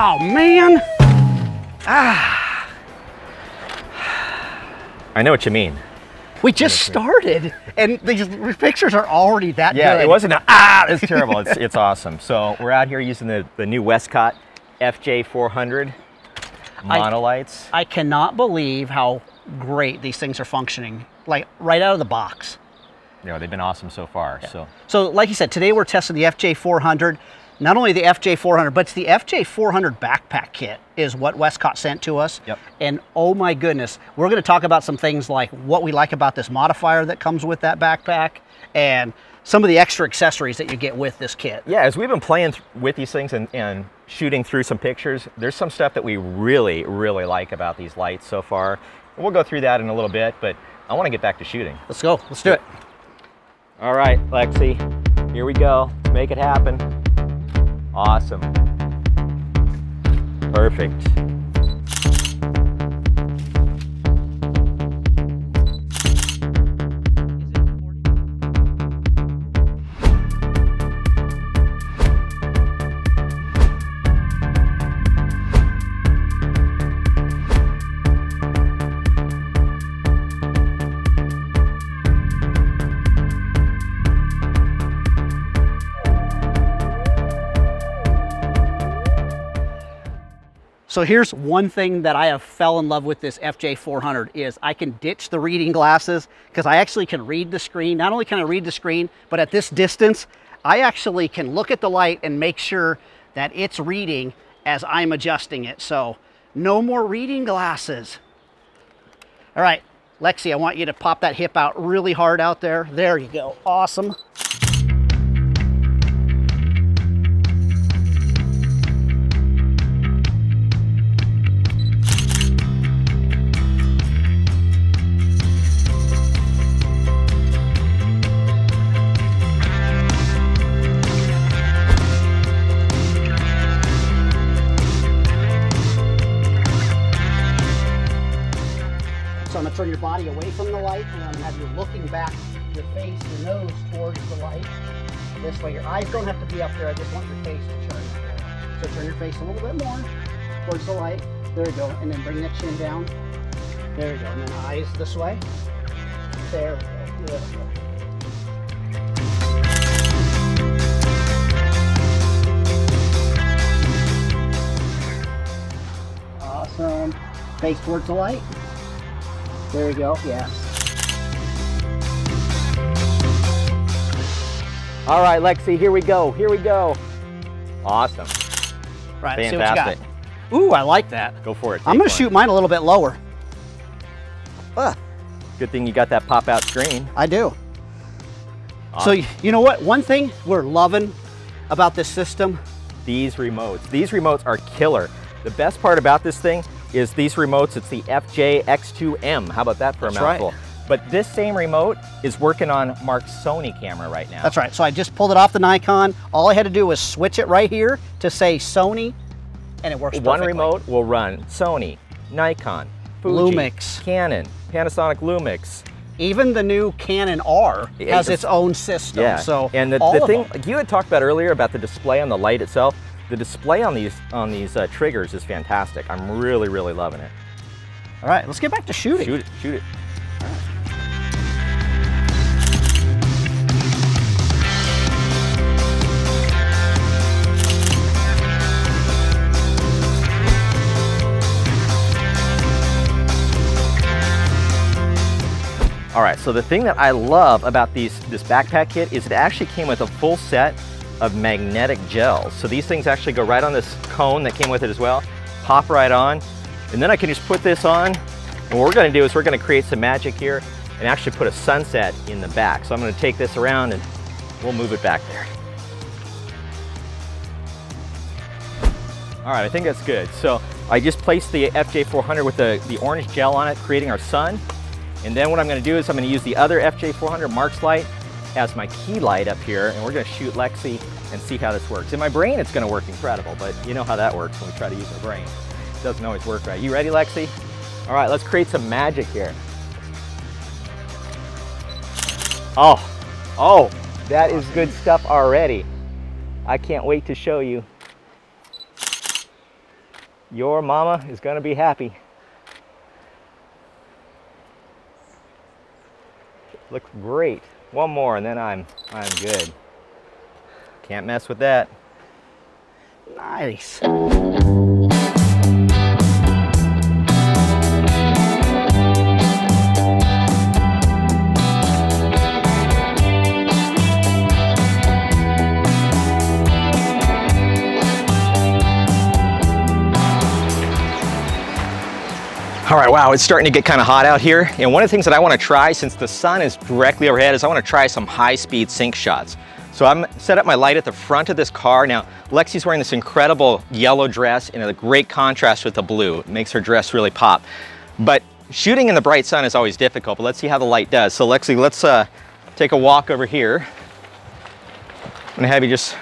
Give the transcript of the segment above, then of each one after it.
Oh, man. Ah. I know what you mean. We just started, and these pictures are already that good. Yeah, it wasn't it's terrible. It's awesome. So we're out here using the new WESTCOTT FJ400 monolights. I cannot believe how great these things are functioning, like right out of the box. You know, they've been awesome so far. Yeah. So like you said, today we're testing the FJ400. Not only the FJ400, but it's the FJ400 backpack kit is what WESTCOTT sent to us. Yep. And oh my goodness, we're going to talk about some things like what we like about this modifier that comes with that backpack and some of the extra accessories that you get with this kit. Yeah, as we've been playing with these things and shooting through some pictures, there's some stuff that we really, really like about these lights so far. And we'll go through that in a little bit, but I want to get back to shooting. Let's go. Let's do it. All right, Lexi, here we go. Let's make it happen. Awesome. Perfect. So here's one thing that I have fell in love with this FJ400 is I can ditch the reading glasses because I actually can read the screen. Not only can I read the screen, but at this distance, I actually can look at the light and make sure that it's reading as I'm adjusting it. So no more reading glasses. All right, Lexi, I want you to pop that hip out really hard out there. There you go, awesome. So I'm going to turn your body away from the light, and I'm going to have you looking back, your face, your nose towards the light. This way your eyes don't have to be up there, I just want your face to turn. So turn your face a little bit more towards the light. There you go, and then bring that chin down. There you go, and then eyes this way. There we go, this way. Awesome. Face towards the light. There we go, yes. All right, Lexi, here we go, here we go. Awesome. Right, Fantastic. let's see what you got. Ooh, I like that. Go for it. I'm going to shoot mine a little bit lower. Good thing you got that pop-out screen. I do. Awesome. So, you know what? One thing we're loving about this system. These remotes are killer. The best part about this thing is these remotes, it's the FJ-X2M. How about that for a mouthful? Right. But this same remote is working on Mark's Sony camera right now. That's right. So I just pulled it off the Nikon. All I had to do was switch it right here to say Sony, and it works perfectly. One remote will run Sony, Nikon, Fuji, Lumix, Canon, Panasonic Lumix. Even the new Canon R has its own system. Yeah. So and the thing like you had talked about earlier about the display on the light itself. The display on these triggers is fantastic. I'm really, really loving it. All right, let's get back to shooting. Shoot it, shoot it. All right, so the thing that I love about this backpack kit is it actually came with a full set of magnetic gels. So these things actually go right on this cone that came with it as well, pop right on, and then I can just put this on, and what we're gonna do is we're gonna create some magic here and actually put a sunset in the back. So I'm gonna take this around and we'll move it back there. All right, I think that's good. So I just placed the FJ400 with the orange gel on it, creating our sun. And then what I'm gonna do is I'm gonna use the other FJ400 Mark's light as my key light up here, and we're gonna shoot Lexi and see how this works. In my brain, it's gonna work incredible, but you know how that works when we try to use our brain. It doesn't always work right. You ready, Lexi? All right, let's create some magic here. Oh, that is good stuff already. I can't wait to show you. Your mama is gonna be happy. Looks great. One more and then I'm good. Can't mess with that. Nice. All right, wow, it's starting to get kind of hot out here. And one of the things that I want to try, since the sun is directly overhead, is I want to try some high-speed sync shots. So I'm set up my light at the front of this car. Now, Lexi's wearing this incredible yellow dress in a great contrast with the blue. It makes her dress really pop. But shooting in the bright sun is always difficult, but let's see how the light does. So Lexi, let's take a walk over here. I'm gonna have you just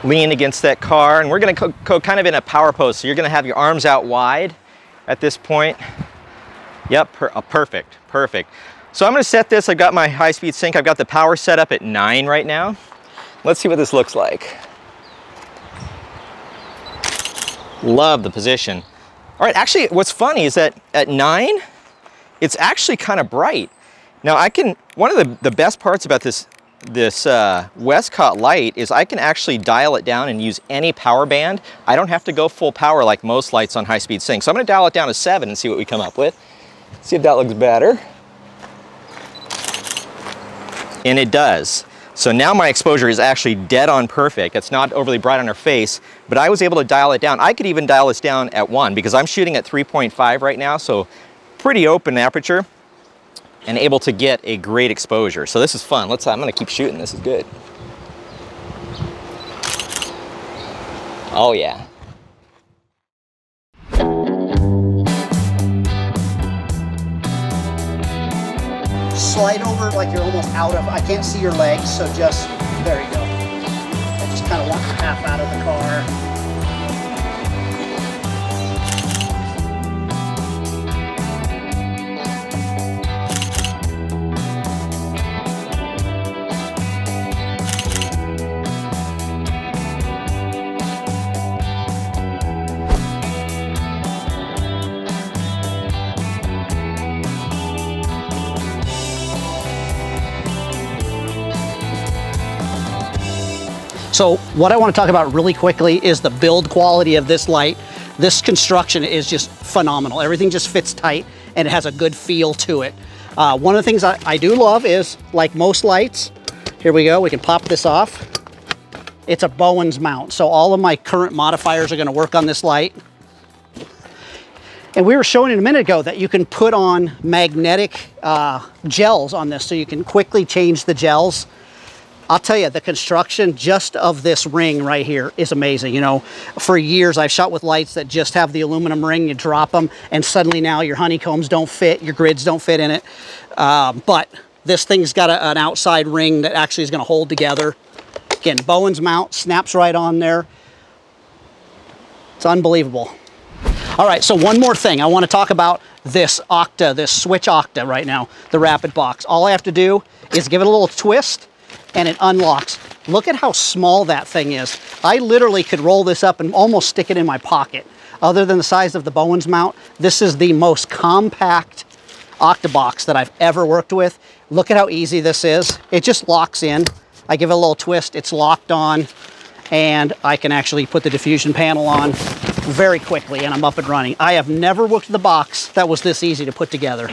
lean against that car, and we're gonna go kind of in a power pose. So you're gonna have your arms out wide at this point. Yep, perfect, perfect. So I'm gonna set this, I've got my high-speed sync, I've got the power set up at 9 right now. Let's see what this looks like. Love the position. All right, actually, what's funny is that at 9, it's actually kind of bright. Now one of the best parts about this WESTCOTT light is I can actually dial it down and use any power band. I don't have to go full power like most lights on high-speed sync. So I'm gonna dial it down to 7 and see what we come up with. See if that looks better. And it does. So now my exposure is actually dead on perfect. It's not overly bright on her face, but I was able to dial it down. I could even dial this down at 1 because I'm shooting at 3.5 right now, so pretty open aperture and able to get a great exposure. So this is fun. I'm gonna keep shooting, this is good. Oh yeah. Slide over like you're almost out of, I can't see your legs, so just, there you go. I just kind of want the half out of the car. So what I want to talk about really quickly is the build quality of this light. This construction is just phenomenal. Everything just fits tight and it has a good feel to it. One of the things I do love is, like most lights, here we go, we can pop this off. It's a Bowens mount, so all of my current modifiers are going to work on this light. And we were showing it a minute ago that you can put on magnetic gels on this, so you can quickly change the gels. I'll tell you, the construction just of this ring right here is amazing. You know, for years I've shot with lights that just have the aluminum ring, you drop them, and suddenly now your honeycombs don't fit, your grids don't fit in it. But this thing's got an outside ring that actually is going to hold together. Again, Bowens mount, snaps right on there. It's unbelievable. All right, so one more thing. I want to talk about this Octa, this Switch Octa right now, the Rapid Box. All I have to do is give it a little twist, and it unlocks. Look at how small that thing is. I literally could roll this up and almost stick it in my pocket. Other than the size of the Bowens mount, this is the most compact Octabox that I've ever worked with. Look at how easy this is. It just locks in. I give it a little twist, it's locked on, and I can actually put the diffusion panel on very quickly, and I'm up and running. I have never worked with a box that was this easy to put together.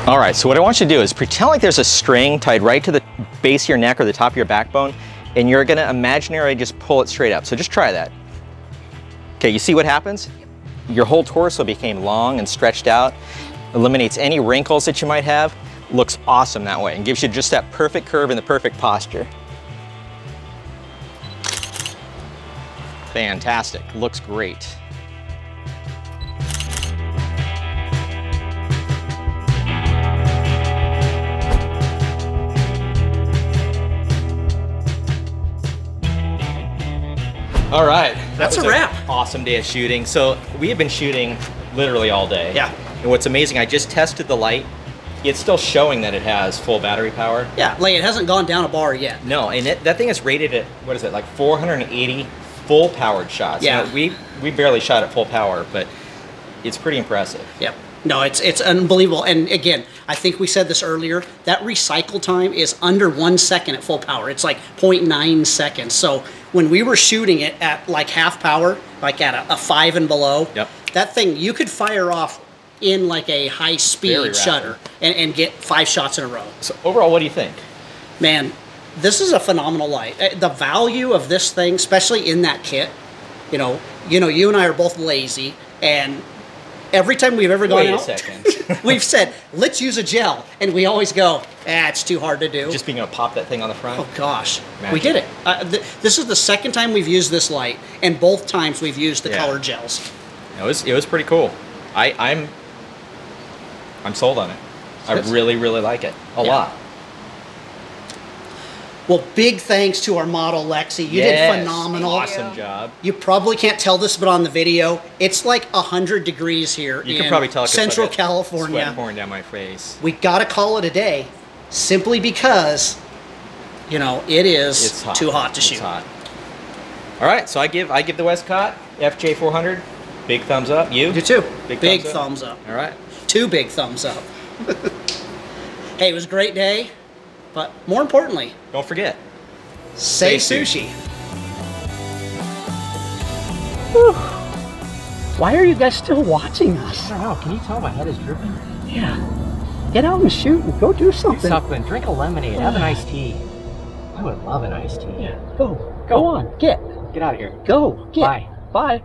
All right, so what I want you to do is pretend like there's a string tied right to the base of your neck or the top of your backbone, and you're gonna imaginarily just pull it straight up. So just try that. Okay, you see what happens? Your whole torso became long and stretched out, eliminates any wrinkles that you might have, looks awesome that way, and gives you just that perfect curve and the perfect posture. Fantastic, looks great. All right. That's a wrap. Awesome day of shooting. So we have been shooting literally all day. Yeah. And what's amazing, I just tested the light. It's still showing that it has full battery power. Yeah, like it hasn't gone down a bar yet. No, and that thing is rated at, what is it, like 480 full powered shots. Yeah. You know, we barely shot at full power, but it's pretty impressive. Yep. No, it's unbelievable. And again, I think we said this earlier, that recycle time is under 1 second at full power. It's like 0.9 seconds. So when we were shooting it at like half power, like at a 5 and below, yep, that thing you could fire off in like a high speed shutter and get 5 shots in a row. So overall, what do you think? Man, this is a phenomenal light. The value of this thing, especially in that kit, you know, you and I are both lazy, and every time we've ever gone out, we've said, let's use a gel, and we always go, it's too hard to do. Just being able to pop that thing on the front? Oh gosh, Magic. we did it. This is the second time we've used this light, and both times we've used the color gels. It was pretty cool. I'm sold on it. I really, really like it a lot. Well, big thanks to our model, Lexi. You did phenomenal. Awesome job. You probably can't tell this, but on the video, it's like 100 degrees here you can probably tell Central California. Sweat pouring down my face. We got to call it a day simply because, you know, it's too hot to shoot. It's hot. All right, so I give the WESTCOTT FJ400 big thumbs up. You? You too. Big thumbs up. All right. 2 big thumbs up. Hey, it was a great day, but more importantly, don't forget, say sushi. Why are you guys still watching us? I don't know. Can you tell my head is drooping? Yeah. Get out and shoot and go do something. Something. Drink a lemonade. Have an iced tea. I would love an iced tea. Yeah. Go on. Get out of here. Go. Get. Bye. Bye.